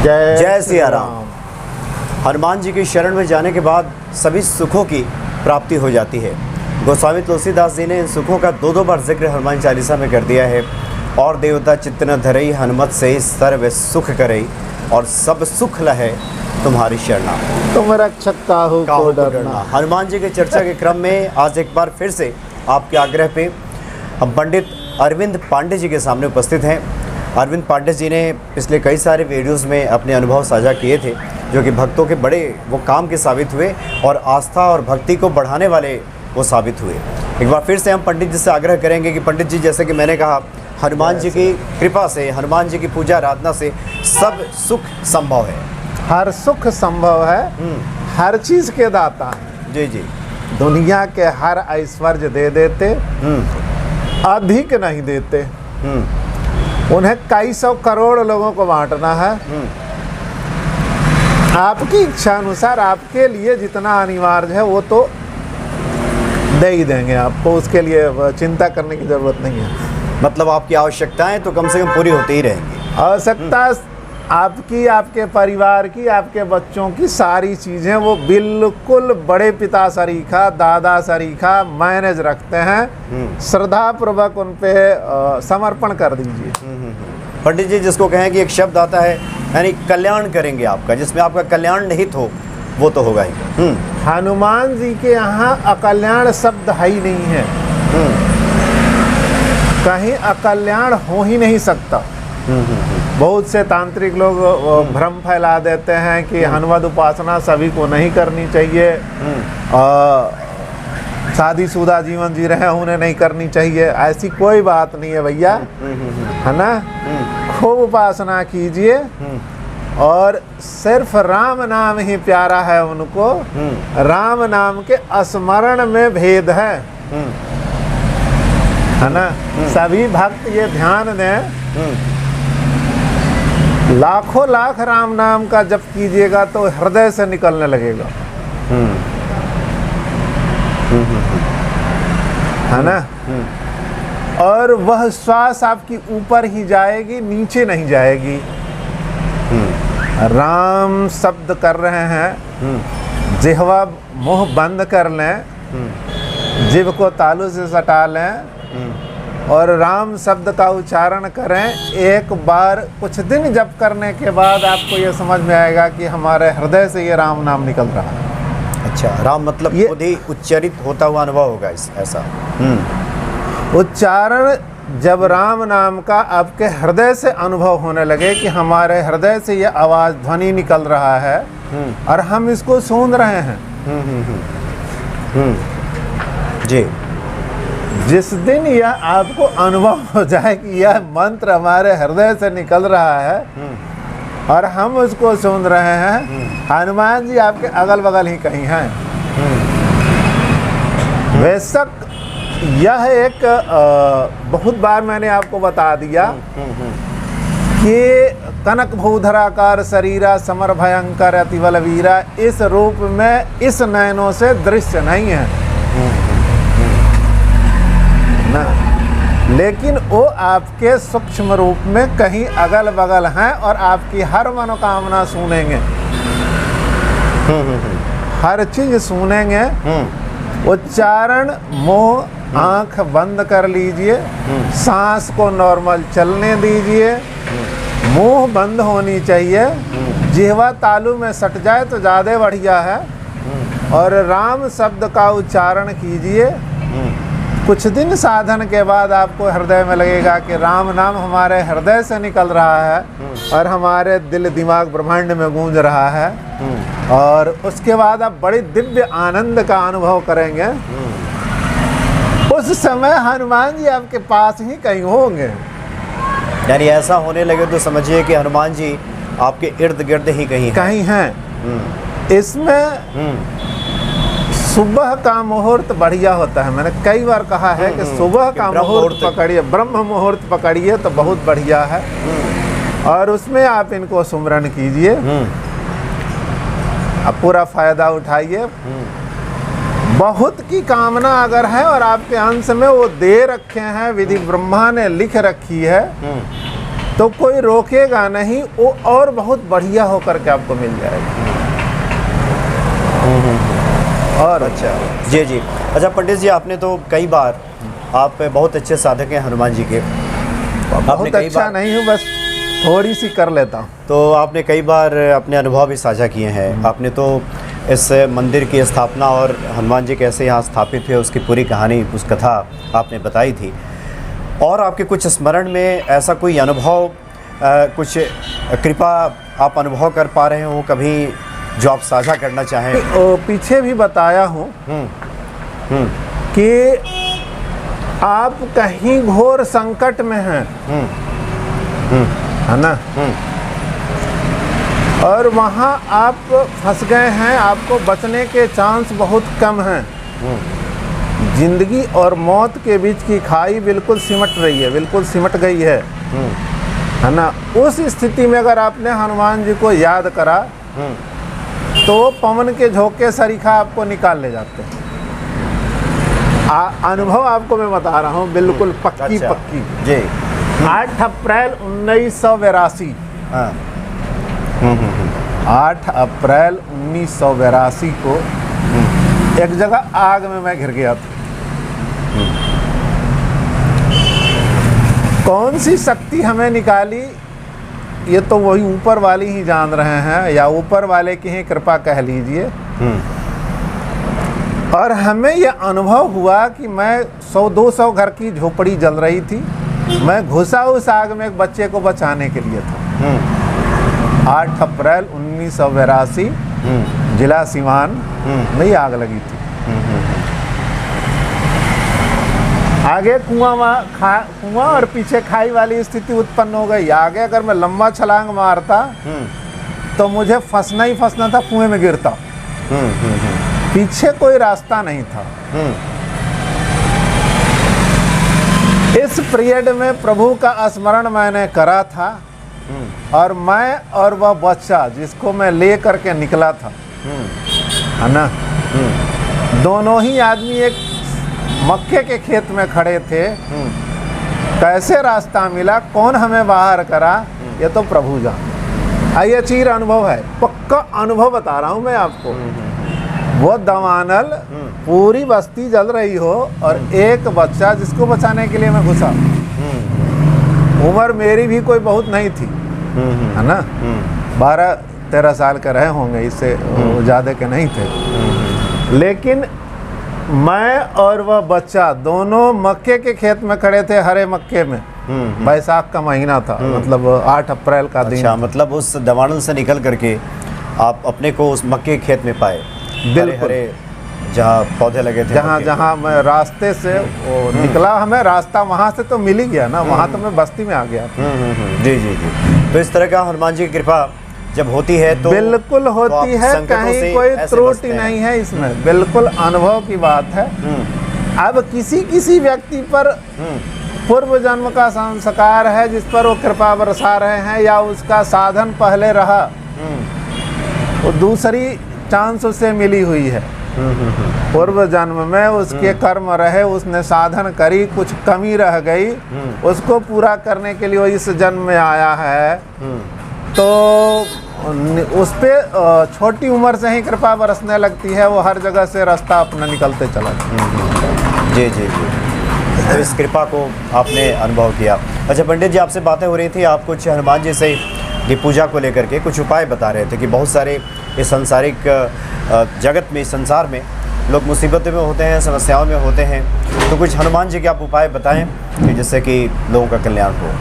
जय सिया राम। हनुमान जी की शरण में जाने के बाद सभी सुखों की प्राप्ति हो जाती है। गोस्वामी तुलसीदास जी ने इन सुखों का दो बार जिक्र हनुमान चालीसा में कर दिया है। और देवता चित्त न धरई, हनुमत से सर्व सुख करई, और सब सुख लहे तुम्हारी शरणा, तुम रक्षक काहू को डरना। हनुमान जी की चर्चा के क्रम में आज एक बार फिर से आपके आग्रह पे हम पंडित अरविंद पांडे जी के सामने उपस्थित हैं। अरविंद पांडे जी ने पिछले कई सारे वीडियोस में अपने अनुभव साझा किए थे, जो कि भक्तों के बड़े वो काम के साबित हुए और आस्था और भक्ति को बढ़ाने वाले वो साबित हुए। एक बार फिर से हम पंडित जी से आग्रह करेंगे कि पंडित जी, जैसे कि मैंने कहा, हनुमान जी की कृपा से, हनुमान जी की पूजा आराधना से सब सुख संभव है। हर सुख संभव है, हर चीज के दाता है। जी जी। दुनिया के हर ऐश्वर्य दे देते, अधिक नहीं देते। उन्हें कई सौ करोड़ लोगों को बांटना है। आपकी इच्छा अनुसार आपके लिए जितना अनिवार्य है वो तो दे ही देंगे आपको, उसके लिए चिंता करने की जरूरत नहीं है। मतलब आपकी आवश्यकताएं तो कम से कम पूरी होती ही रहेंगी। आवश्यकता आपकी, आपके परिवार की, आपके बच्चों की सारी चीज़ें वो बिल्कुल बड़े पिता सरीखा, दादा सरीखा मैनेज रखते हैं। श्रद्धा पूर्वक उन पे समर्पण कर दीजिए। पंडित जी, जिसको कहें कि एक शब्द आता है, यानी कल्याण करेंगे आपका, जिसमें आपका कल्याण निहित हो, वो तो होगा ही। हनुमान जी के यहाँ अकल्याण शब्द है ही नहीं है। कहीं अकल्याण हो ही नहीं सकता। बहुत से तांत्रिक लोग भ्रम फैला देते हैं कि हनुमत उपासना सभी को नहीं करनी चाहिए, शादीशुदा जीवन जी रहे उन्हें नहीं करनी चाहिए। ऐसी कोई बात नहीं है भैया, है ना। खूब उपासना कीजिए, और सिर्फ राम नाम ही प्यारा है उनको। राम नाम के स्मरण में भेद है ना। सभी भक्त ये ध्यान दें, लाखों लाख राम नाम का जप कीजिएगा तो हृदय से निकलने लगेगा, है ना। और वह श्वास आपकी ऊपर ही जाएगी, नीचे नहीं जाएगी। राम शब्द कर रहे हैं, जिह्वा मुंह बंद कर लें, जिभ को तालू से सटा लें और राम शब्द का उच्चारण करें। एक बार कुछ दिन जप करने के बाद आपको ये समझ में आएगा कि हमारे हृदय से ये राम नाम निकल रहा है। अच्छा, राम मतलब खुद ही उच्चारित होता हुआ अनुभव होगा ऐसा। उच्चारण जब राम नाम का आपके हृदय से अनुभव होने लगे कि हमारे हृदय से ये आवाज ध्वनि निकल रहा है और हम इसको सुन रहे हैं। जी। जिस दिन यह आपको अनुभव हो जाए कि यह मंत्र हमारे हृदय से निकल रहा है और हम उसको सुन रहे हैं, हनुमान जी आपके अगल बगल ही कहीं हैं। बेशक यह एक बहुत बार मैंने आपको बता दिया कि कनक भूधराकार शरीरा समर भयंकर अतिबल वीरा, इस रूप में इस नयनों से दृश्य नहीं है ना, लेकिन वो आपके सूक्ष्म रूप में कहीं अगल बगल हैं और आपकी हर मनोकामना सुनेंगे, हर चीज सुनेंगे। उच्चारण, मुंह आंख बंद कर लीजिए, सांस को नॉर्मल चलने दीजिए, मुंह बंद होनी चाहिए, जिह्वा तालू में सट जाए तो ज़्यादा बढ़िया है, और राम शब्द का उच्चारण कीजिए। कुछ दिन साधन के बाद आपको हृदय में लगेगा कि राम नाम हमारे हृदय से निकल रहा है और हमारे दिल दिमाग ब्रह्मांड में गूंज रहा है, और उसके बाद आप बड़ी दिव्य आनंद का अनुभव करेंगे। उस समय हनुमान जी आपके पास ही कहीं होंगे। यानी ऐसा होने लगे तो समझिए कि हनुमान जी आपके इर्द गिर्द ही कहीं हैं। इसमें सुबह का मुहूर्त बढ़िया होता है। मैंने कई बार कहा है कि सुबह का मुहूर्त पकड़िए, ब्रह्म मुहूर्त पकड़िए तो बहुत बढ़िया है, और उसमें आप इनको सुमरन कीजिए, अब पूरा फायदा उठाइए। बहुत की कामना अगर है और आपके अंश में वो दे रखे हैं, विधि ब्रह्मा ने लिख रखी है, तो कोई रोकेगा नहीं, वो और बहुत बढ़िया होकर के आपको मिल जाएगा। और अच्छा जी जी। अच्छा पंडित जी, आपने तो कई बार, आप बहुत अच्छे साधक हैं हनुमान जी के, बहुत अच्छा नहीं हूँ, बस थोड़ी सी कर लेता हूँ। तो आपने कई बार अपने अनुभव भी साझा किए हैं। आपने तो इस मंदिर की स्थापना और हनुमान जी कैसे यहाँ स्थापित हुए उसकी पूरी कहानी, उस कथा आपने बताई थी। और आपके कुछ स्मरण में ऐसा कोई अनुभव, कुछ कृपा आप अनुभव कर पा रहे हो कभी, जो आप साझा करना चाहें? पीछे भी बताया हूँ कि आप कहीं घोर संकट में हैं, है ना, और वहाँ आप फंस गए हैं, आपको बचने के चांस बहुत कम हैं। जिंदगी और मौत के बीच की खाई बिल्कुल सिमट रही है, बिल्कुल सिमट गई है ना। उस स्थिति में अगर आपने हनुमान जी को याद करा तो पवन के झोंके सरीखा आपको निकाल ले जाते हैं। अनुभव आपको मैं बता रहा हूँ, बिल्कुल पक्की अच्छा। पक्की जी। 8 अप्रैल 1982, 8 अप्रैल 1982 को एक जगह आग में मैं घिर गया था। कौन सी शक्ति हमें निकाली, ये तो वही ऊपर वाली ही जान रहे हैं, या ऊपर वाले की ही कृपा कह लीजिए। और हमें यह अनुभव हुआ कि मैं 100-200 घर की झोपड़ी जल रही थी, मैं घुसा उस आग में एक बच्चे को बचाने के लिए था। 8 अप्रैल 1982 जिला सिवान में ही आग लगी थी। आगे कुआं और पीछे खाई वाली स्थिति उत्पन्न हो गई। आगे अगर मैं लंबा छलांग मारता तो मुझे फंसना ही फंसना था, कुएं में गिरता। पीछे कोई रास्ता नहीं था। इस पीरियड में प्रभु का स्मरण मैंने करा था, और मैं और वह बच्चा जिसको मैं ले करके निकला था, है ना, दोनों ही आदमी एक मक्के के खेत में खड़े थे। कैसे रास्ता मिला, कौन हमें बाहर करा, ये तो प्रभु जाने। ये चीर अनुभव है, पक्का अनुभव बता रहा हूँ मैं आपको। वो दवानल पूरी बस्ती जल रही हो और एक बच्चा जिसको बचाने के लिए मैं घुसा। उम्र मेरी भी कोई बहुत नहीं थी, है ना, 12-13 साल के रहे होंगे, इससे ज़्यादा के नहीं थे। लेकिन मैं और वह बच्चा दोनों मक्के के खेत में खड़े थे, हरे मक्के में। बैसाख का महीना था, मतलब 8 अप्रैल का दिन। अच्छा, मतलब उस दवानल से निकल करके आप अपने को उस मक्के के खेत में पाए, बिल्कुल जहाँ पौधे लगे थे, जहाँ मैं रास्ते से वो निकला, हमें रास्ता वहाँ से तो मिल ही गया ना, वहाँ तो मैं बस्ती में आ गया। जी जी जी। तो इस तरह का हनुमान जी की कृपा जब होती है तो बिल्कुल होती है, कहीं कोई त्रुटि नहीं है इसमें, बिल्कुल अनुभव की बात है। अब किसी व्यक्ति पर पूर्व जन्म का संस्कार है जिस पर वो कृपा बरसा रहे हैं, या उसका साधन पहले रहा, वो दूसरी चांस उसे मिली हुई है। पूर्व जन्म में उसके कर्म रहे, उसने साधन करी, कुछ कमी रह गई, उसको पूरा करने के लिए वो इस जन्म में आया है। तो उस पे छोटी उम्र से ही कृपा बरसने लगती है, वो हर जगह से रास्ता अपना निकलते चला। जी जी जी। तो इस कृपा को आपने अनुभव किया। अच्छा पंडित जी, आपसे बातें हो रही थी, आप कुछ हनुमान जी से की पूजा को लेकर के कुछ उपाय बता रहे थे कि बहुत सारे इस सांसारिक जगत में, इस संसार में लोग मुसीबतों में होते हैं, समस्याओं में होते हैं, तो कुछ हनुमान जी के आप उपाय बताएं कि जिससे कि लोगों का कल्याण हो।